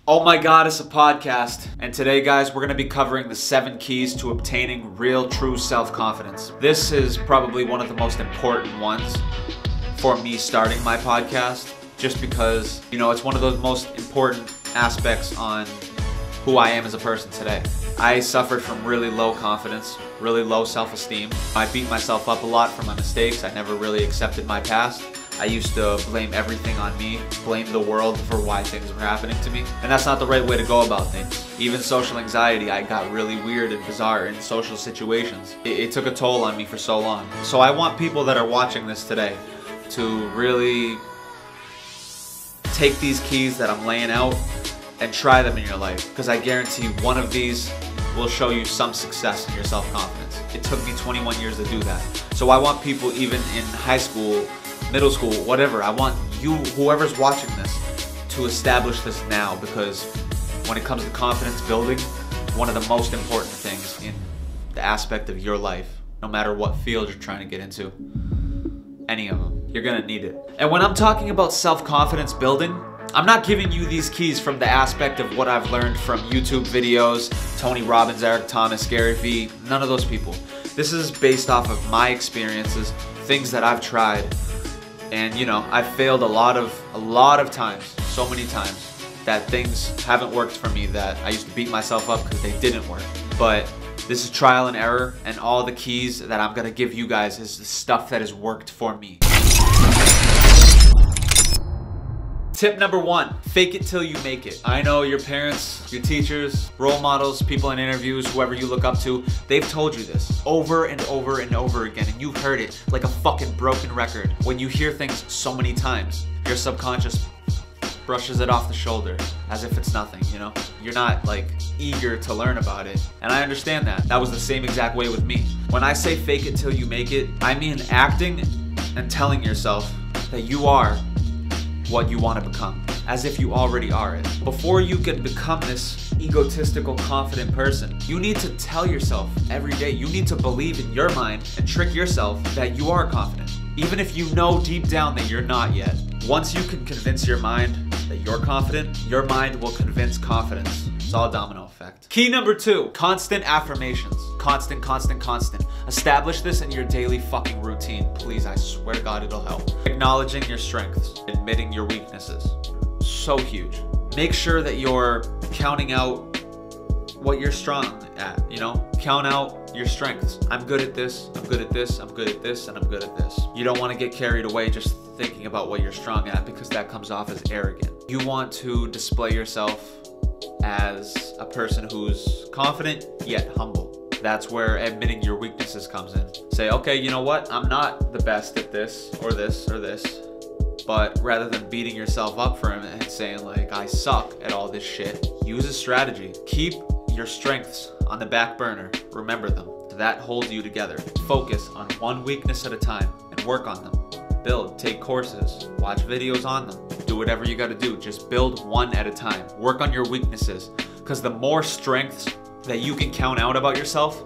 Oh my God, it's a podcast. And today, guys, we're gonna be covering the 7 keys to obtaining real, true self-confidence. This is probably one of the most important ones for me starting my podcast, just because, you know, it's one of those most important aspects on who I am as a person today. I suffered from really low confidence, really low self-esteem. I beat myself up a lot for my mistakes. I never really accepted my past. I used to blame everything on me, blame the world for why things were happening to me. And that's not the right way to go about things. Even social anxiety, I got really weird and bizarre in social situations. It took a toll on me for so long. So I want people that are watching this today to really take these keys that I'm laying out and try them in your life. Because I guarantee one of these will show you some success in your self-confidence. It took me 21 years to do that. So I want people even in high school, middle school, whatever, I want you, whoever's watching this, to establish this now, because when it comes to confidence building, one of the most important things in the aspect of your life, no matter what field you're trying to get into, any of them, you're gonna need it. And when I'm talking about self-confidence building, I'm not giving you these keys from the aspect of what I've learned from YouTube videos, Tony Robbins, Eric Thomas, Gary Vee, none of those people. This is based off of my experiences, things that I've tried. And you know, I've failed a lot of times, so many times, that things haven't worked for me, that I used to beat myself up because they didn't work. But this is trial and error, and all the keys that I'm gonna give you guys is the stuff that has worked for me. Tip number 1, fake it till you make it. I know your parents, your teachers, role models, people in interviews, whoever you look up to, they've told you this over and over and over again, and you've heard it like a fucking broken record. When you hear things so many times, your subconscious brushes it off the shoulder as if it's nothing, you know? You're not like eager to learn about it, and I understand that. That was the same exact way with me. When I say fake it till you make it, I mean acting and telling yourself that you are what you want to become, as if you already are it. Before you can become this egotistical, confident person, you need to tell yourself every day, you need to believe in your mind and trick yourself that you are confident, even if you know deep down that you're not yet. Once you can convince your mind that you're confident, your mind will convince confidence. It's all a domino effect. Key number 2, constant affirmations. Constant, constant, constant. Establish this in your daily fucking routine. Please, I swear to God, it'll help. Acknowledging your strengths, admitting your weaknesses. So huge. Make sure that you're counting out what you're strong at, you know? Count out your strengths. I'm good at this, I'm good at this, I'm good at this, and I'm good at this. You don't want to get carried away just thinking about what you're strong at, because that comes off as arrogant. You want to display yourself as a person who's confident yet humble. That's where admitting your weaknesses comes in. Say, okay, you know what? I'm not the best at this or this or this. But rather than beating yourself up for it and saying like, I suck at all this shit, use a strategy. Keep your strengths on the back burner. Remember them. That holds you together. Focus on one weakness at a time and work on them. Build, take courses, watch videos on them. Do whatever you gotta do. Just build one at a time. Work on your weaknesses, because the more strengths that you can count out about yourself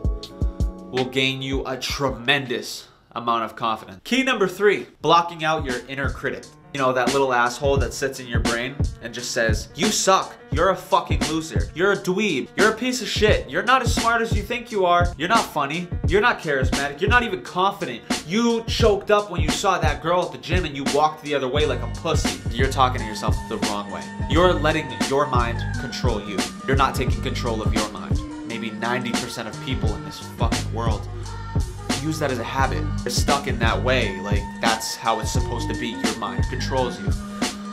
will gain you a tremendous amount of confidence. Key number 3, blocking out your inner critic. You know, that little asshole that sits in your brain and just says, you suck, you're a fucking loser, you're a dweeb, you're a piece of shit, you're not as smart as you think you are, you're not funny, you're not charismatic, you're not even confident, you choked up when you saw that girl at the gym and you walked the other way like a pussy. You're talking to yourself the wrong way. You're letting your mind control you. You're not taking control of your mind. Maybe 90% of people in this fucking world use that as a habit. They're stuck in that way, like that's how it's supposed to be. Your mind controls you.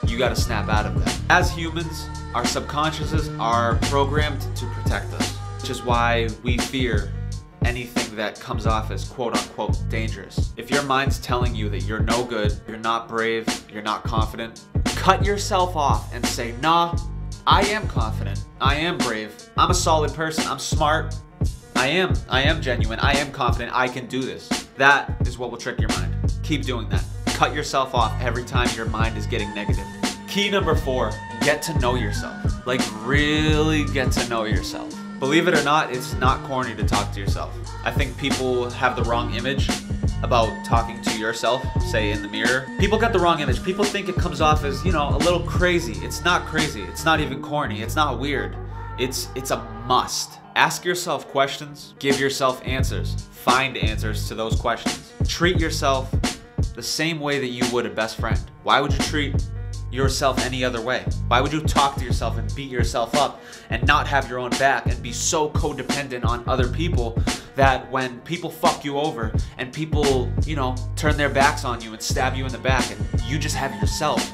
You gotta snap out of that. As humans, our subconsciouses are programmed to protect us, which is why we fear anything that comes off as quote-unquote dangerous. If your mind's telling you that you're no good, you're not brave, you're not confident, cut yourself off and say, nah, I am confident, I am brave, I'm a solid person, I'm smart, I am genuine, I am confident, I can do this. That is what will trick your mind. Keep doing that. Cut yourself off every time your mind is getting negative. Key number 4, get to know yourself. Like really get to know yourself. Believe it or not, it's not corny to talk to yourself. I think people have the wrong image about talking to yourself, say in the mirror. People got the wrong image. People think it comes off as, you know, a little crazy. It's not crazy. It's not even corny. It's not weird. It's a must. Ask yourself questions. Give yourself answers. Find answers to those questions. Treat yourself the same way that you would a best friend. Why would you treat yourself any other way? Why would you talk to yourself and beat yourself up and not have your own back and be so codependent on other people that when people fuck you over and people, you know, turn their backs on you and stab you in the back and you just have yourself?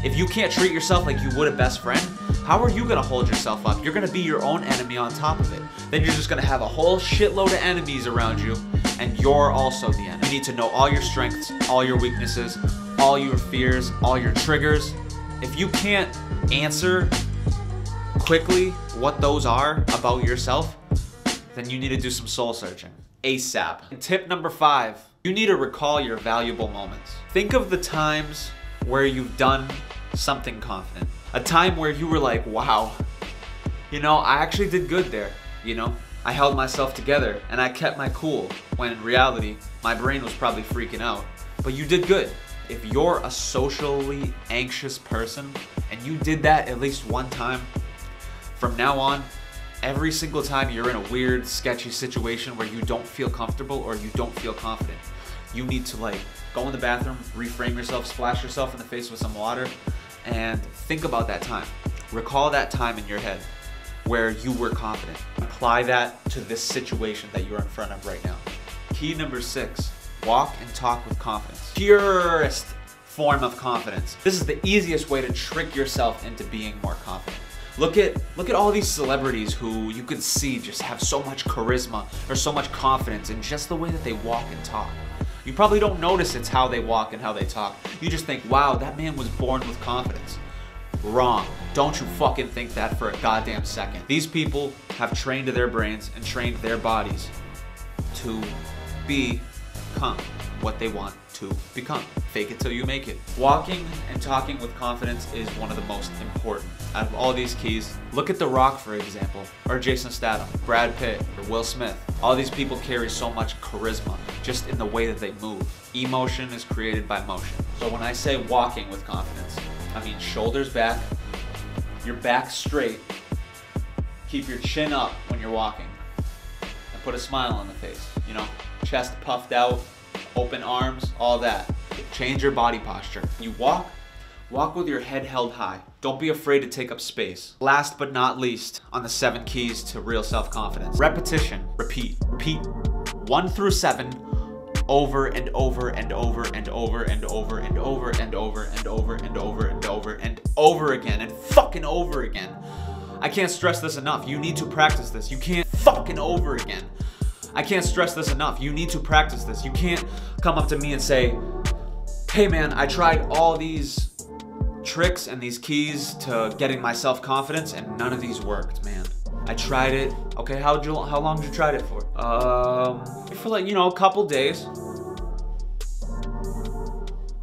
If you can't treat yourself like you would a best friend, how are you gonna hold yourself up? You're gonna be your own enemy on top of it. Then you're just gonna have a whole shitload of enemies around you and you're also the enemy. You need to know all your strengths, all your weaknesses, all your fears, all your triggers. If you can't answer quickly what those are about yourself, then you need to do some soul searching ASAP. And tip number 5, you need to recall your valuable moments. Think of the times where you've done something confident. A time where you were like, wow, you know, I actually did good there. You know, I held myself together and I kept my cool when in reality, my brain was probably freaking out. But you did good. If you're a socially anxious person and you did that at least one time, from now on, every single time you're in a weird, sketchy situation where you don't feel comfortable or you don't feel confident, you need to like go in the bathroom, reframe yourself, splash yourself in the face with some water, and think about that time. Recall that time in your head where you were confident. Apply that to this situation that you're in front of right now. Key number 6, walk and talk with confidence. Purest form of confidence. This is the easiest way to trick yourself into being more confident. Look at all these celebrities who you could see just have so much charisma or so much confidence in just the way that they walk and talk. You probably don't notice it's how they walk and how they talk. You just think, wow, that man was born with confidence. Wrong. Don't you fucking think that for a goddamn second. These people have trained their brains and trained their bodies to become what they want to become. Fake it till you make it. Walking and talking with confidence is one of the most important. Out of all these keys, look at The Rock, for example, or Jason Statham, Brad Pitt, or Will Smith. All these people carry so much charisma just in the way that they move. Emotion is created by motion. So when I say walking with confidence, I mean shoulders back, your back straight, keep your chin up when you're walking, and put a smile on the face, you know, chest puffed out, open arms, all that. Change your body posture. You walk with your head held high. Don't be afraid to take up space. Last but not least, on the 7 keys to real self-confidence. Repetition. Repeat. Repeat 1 through 7 over and over and over and over and over and over and over and over and over and over and over again and fucking over again. I can't stress this enough. You need to practice this. You can't fucking over again. I can't stress this enough. You need to practice this. You can't come up to me and say, hey man, I tried all these tricks and these keys to getting my self-confidence and none of these worked, man. I tried it. Okay, how long did you try it for? For like, you know, a couple days.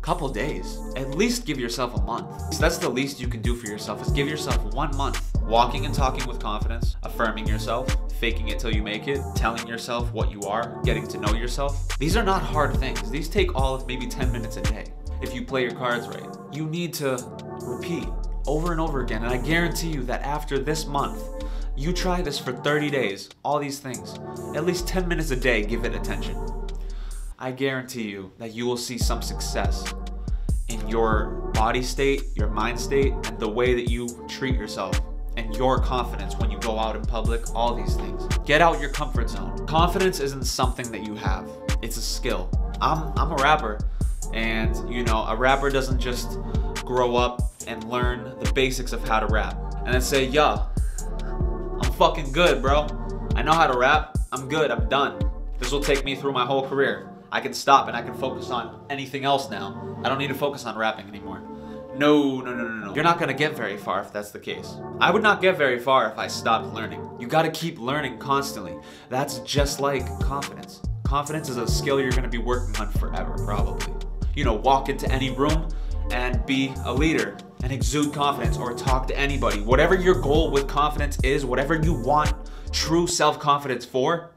Couple days. At least give yourself a month. That's the least you can do for yourself, is give yourself 1 month. Walking and talking with confidence, affirming yourself, faking it till you make it, telling yourself what you are, getting to know yourself. These are not hard things. These take all of maybe 10 minutes a day. If you play your cards right, you need to repeat over and over again. And I guarantee you that after this month, you try this for 30 days, all these things, at least 10 minutes a day, give it attention. I guarantee you that you will see some success in your body state, your mind state, and the way that you treat yourself and your confidence when you go out in public, all these things. Get out your comfort zone. Confidence isn't something that you have, it's a skill. I'm a rapper, and you know, a rapper doesn't just grow up and learn the basics of how to rap and then say, yeah, I'm fucking good, bro. I know how to rap, I'm good, I'm done. This will take me through my whole career. I can stop and I can focus on anything else now. I don't need to focus on rapping anymore. No. You're not gonna get very far if that's the case. I would not get very far if I stopped learning. You gotta keep learning constantly. That's just like confidence. Confidence is a skill you're gonna be working on forever, probably. You know, walk into any room and be a leader and exude confidence, or talk to anybody. Whatever your goal with confidence is, whatever you want true self-confidence for,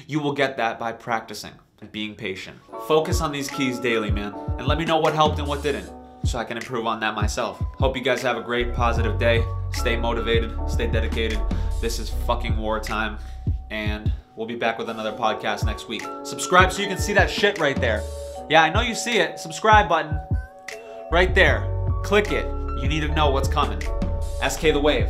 you will get that by practicing. and being patient. Focus on these keys daily, man. And let me know what helped and what didn't, so I can improve on that myself. Hope you guys have a great, positive day. Stay motivated, stay dedicated. This is fucking wartime, and we'll be back with another podcast next week. Subscribe so you can see that shit right there. Yeah, I know you see it. Subscribe button. Right there. Click it. You need to know what's coming. SK the Wave.